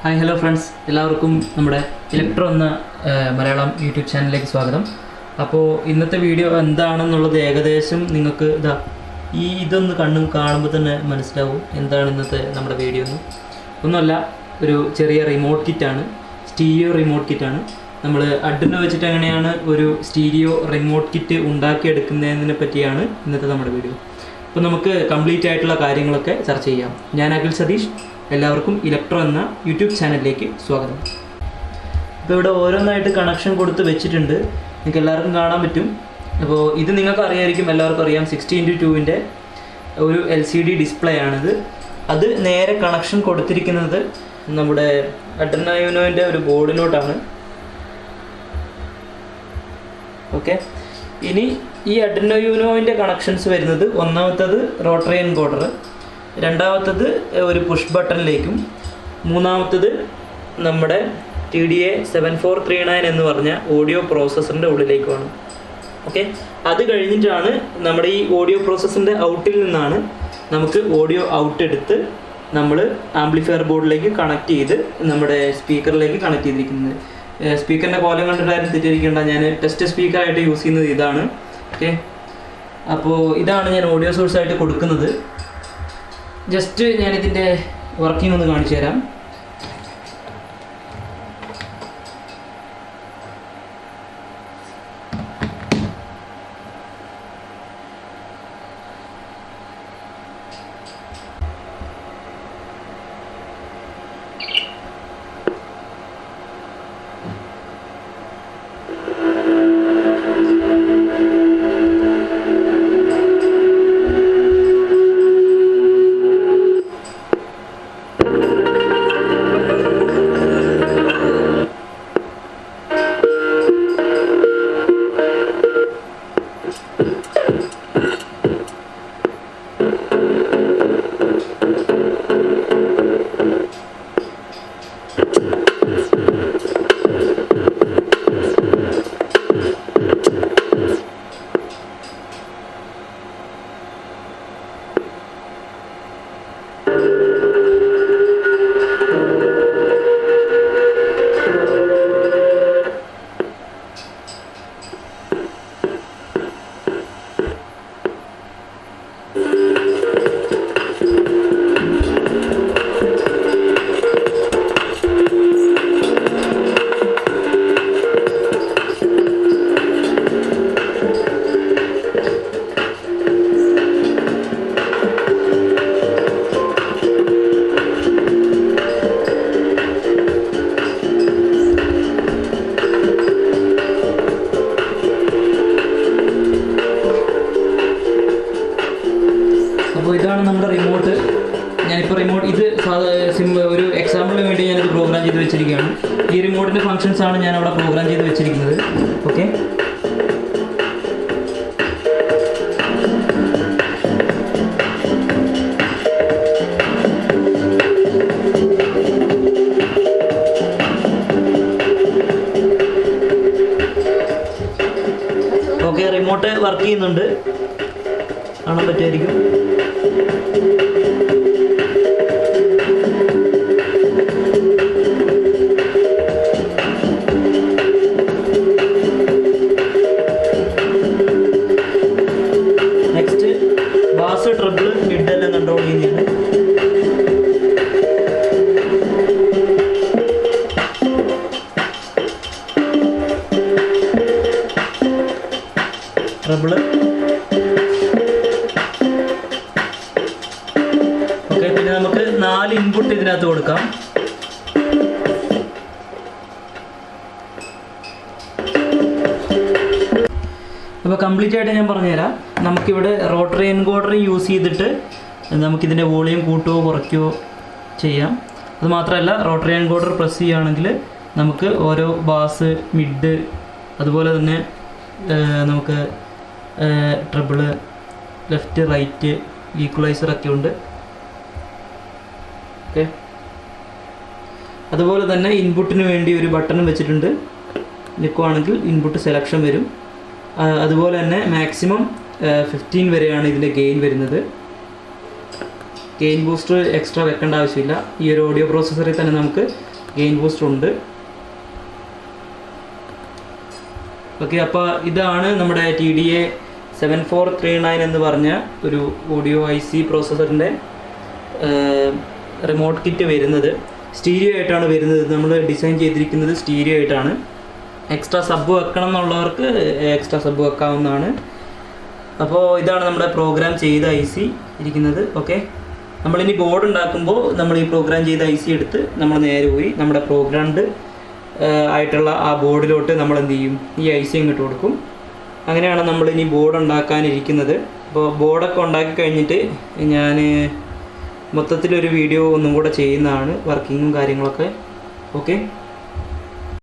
Hi, hello friends. എല്ലാവർക്കും നമ്മുടെ electro എന്ന മലയാളം യൂട്യൂബ് ചാനലിലേക്ക് സ്വാഗതം. അപ്പോൾ ഇന്നത്തെ വീഡിയോ എന്താണെന്നുള്ളത് ഏകദേശം നിങ്ങൾക്ക് ഇതൊന്ന് കാണുമ്പോൾ തന്നെ മനസ്സിലാവും എന്താണ് ഇന്നത്തെ നമ്മുടെ വീഡിയോ എന്ന്. ഒന്നുമല്ല, ഒരു ചെറിയ റിമോട്ട് കിറ്റാണ്, സ്റ്റീരിയോ റിമോട്ട് കിറ്റാണ്. നമ്മൾ Arduino വെച്ചിട്ട് എങ്ങനെയാണ് ഒരു സ്റ്റീരിയോ റിമോട്ട് കിറ്റ് ഉണ്ടാക്കിയെടുക്കുന്നതിനെ പറ്റിയാണ് ഇന്നത്തെ നമ്മുടെ വീഡിയോ. അപ്പോൾ നമുക്ക് കംപ്ലീറ്റ് ആയിട്ടുള്ള കാര്യങ്ങളൊക്കെ ചർച്ച ചെയ്യാം. ഞാൻ അഖിൽ സതീഷ്. എല്ലാവർക്കും ഇലക്ട്രോ എന്ന യൂട്യൂബ് ചാനലിലേക്ക് സ്വാഗതം. ഇപ്പോൾ ഇവിടെ ഓരോന്നായിട്ട് കണക്ഷൻ കൊടുത്ത് വെച്ചിട്ടുണ്ട്, നിങ്ങൾക്ക് എല്ലാവർക്കും കാണാൻ പറ്റും. അപ്പോൾ ഇത് നിങ്ങൾക്ക് അറിയായിരിക്കും, എല്ലാവർക്കും അറിയാം. 60x2 ഒരു LCD ഡിസ്പ്ലേ ആണിത്. അത് നേരെ കണക്ഷൻ കൊടുത്തിരിക്കുന്നത് നമ്മുടെ Arduino Unoൻ്റെ ഒരു ബോർഡിലോട്ടാണ്. ഓക്കെ, ഇനി ഈ Arduino Unoൻ്റെ കണക്ഷൻസ് വരുന്നത്, ഒന്നാമത്തത് റോട്ടറി എൻകോഡർ, രണ്ടാമത്തത് ഒരു പുഷ് ബട്ടണിലേക്കും, മൂന്നാമത്തത് നമ്മുടെ TDA7439 എന്ന് പറഞ്ഞ ഓഡിയോ പ്രോസസ്സറിൻ്റെ ഉള്ളിലേക്കുമാണ്. ഓക്കെ, അത് കഴിഞ്ഞിട്ടാണ് നമ്മുടെ ഈ ഓഡിയോ പ്രോസസ്സറിൻ്റെ ഔട്ടിൽ നിന്നാണ് നമുക്ക് ഓഡിയോ ഔട്ട് എടുത്ത് നമ്മൾ ആംപ്ലിഫയർ ബോർഡിലേക്ക് കണക്ട് ചെയ്ത് നമ്മുടെ സ്പീക്കറിലേക്ക് കണക്ട് ചെയ്തിരിക്കുന്നത്. സ്പീക്കറിൻ്റെ കോലം കണ്ടിട്ടായിരുന്നു തെറ്റിയിരിക്കേണ്ട, ഞാൻ ടെസ്റ്റ് സ്പീക്കറായിട്ട് യൂസ് ചെയ്യുന്നത് ഇതാണ്. ഓക്കെ, അപ്പോൾ ഇതാണ് ഞാൻ ഓഡിയോ സോഴ്സായിട്ട് കൊടുക്കുന്നത്. ജസ്റ്റ് ഞാനിതിൻ്റെ വർക്കിംഗ് ഒന്ന് കാണിച്ചു തരാം. അപ്പോൾ ഇതാണ് നമ്മുടെ റിമോട്ട്. ഞാനിപ്പോൾ ഇത് ഒരു എക്സാമ്പിളിന് വേണ്ടി ഞാനിത് പ്രോഗ്രാം ചെയ്ത് വെച്ചിരിക്കുകയാണ്. ഈ റിമോട്ടിൻ്റെ ഫങ്ഷൻസ് ആണ് ഞാൻ അവിടെ പ്രോഗ്രാം ചെയ്ത് വെച്ചിരിക്കുന്നത്. ഓക്കെ, ഓക്കെ, റിമോട്ട് വർക്ക് ചെയ്യുന്നുണ്ട്, കാണാൻ പറ്റുമായിരിക്കും. നെക്സ്റ്റ് ബാസ്, ട്രിബിൾ, മിഡ് എല്ലാം കൺട്രോൾ ചെയ്യുന്നതാണ്. Treble, okay. പിന്നെ നമുക്ക് 4 ഇൻപുട്ട് ഇതിനകത്ത് കൊടുക്കാം. അപ്പോൾ കംപ്ലീറ്റ് ആയിട്ട് ഞാൻ പറഞ്ഞുതരാം. നമുക്കിവിടെ റോട്ടറി എൻകോഡർ യൂസ് ചെയ്തിട്ട് നമുക്കിതിൻ്റെ വോളിയം കൂട്ടുകയോ കുറയ്ക്കുകയോ ചെയ്യാം. അതുമാത്രമല്ല, റോട്ടറി എൻകോഡർ പ്രസ് ചെയ്യുകയാണെങ്കിൽ നമുക്ക് ഓരോ ബാസ്, മിഡ്, അതുപോലെ തന്നെ നമുക്ക് ട്രിബിള്, ലെഫ്റ്റ്, റൈറ്റ്, ഈക്വലൈസറൊക്കെ ഉണ്ട്. ഓക്കെ, അതുപോലെ തന്നെ ഇൻപുട്ടിന് വേണ്ടി ഒരു ബട്ടൺ വെച്ചിട്ടുണ്ട്. നിൽക്കുവാണെങ്കിൽ ഇൻപുട്ട് സെലക്ഷൻ വരും. അതുപോലെ തന്നെ മാക്സിമം 15 വരെയാണ് ഇതിൻ്റെ ഗെയിൻ വരുന്നത്. ഗെയിൻ ബൂസ്റ്റർ എക്സ്ട്രാ വെക്കേണ്ട ആവശ്യമില്ല. ഈ ഒരു ഓഡിയോ പ്രോസസ്സറിൽ തന്നെ നമുക്ക് ഗെയിൻ ബൂസ്റ്റർ ഉണ്ട്. ഓക്കെ, അപ്പോൾ ഇതാണ് നമ്മുടെ TDA7439 എന്ന് പറഞ്ഞ ഒരു ഓഡിയോ IC പ്രോസസ്സറിൻ്റെ റിമോട്ട് കിറ്റ് വരുന്നത്. സ്റ്റീരിയോ ആയിട്ടാണ് വരുന്നത്. നമ്മൾ ഡിസൈൻ ചെയ്തിരിക്കുന്നത് സ്റ്റീരിയോ ആയിട്ടാണ്. എക്സ്ട്രാ സബ് വെക്കണം എന്നുള്ളവർക്ക് എക്സ്ട്രാ സബ് വെക്കാവുന്നതാണ്. അപ്പോൾ ഇതാണ് നമ്മുടെ പ്രോഗ്രാം ചെയ്ത IC ഇരിക്കുന്നത്. ഓക്കെ, നമ്മളിനി ബോർഡ് ഉണ്ടാക്കുമ്പോൾ നമ്മൾ ഈ പ്രോഗ്രാം ചെയ്ത IC എടുത്ത് നമ്മൾ നേരെ പോയി നമ്മുടെ പ്രോഗ്രാംഡ് ആയിട്ടുള്ള ആ ബോർഡിലോട്ട് നമ്മൾ എന്ത് ചെയ്യും, ഈ IC ഇങ്ങോട്ട് കൊടുക്കും. അങ്ങനെയാണ് നമ്മളിനി ബോർഡ് ഉണ്ടാക്കാനിരിക്കുന്നത്. അപ്പോൾ ബോർഡൊക്കെ ഉണ്ടാക്കി കഴിഞ്ഞിട്ട് ഞാൻ മൊത്തത്തിലൊരു വീഡിയോ ഒന്നും കൂടെ ചെയ്യുന്നതാണ്, വർക്കിങ്ങും കാര്യങ്ങളൊക്കെ. ഓക്കെ.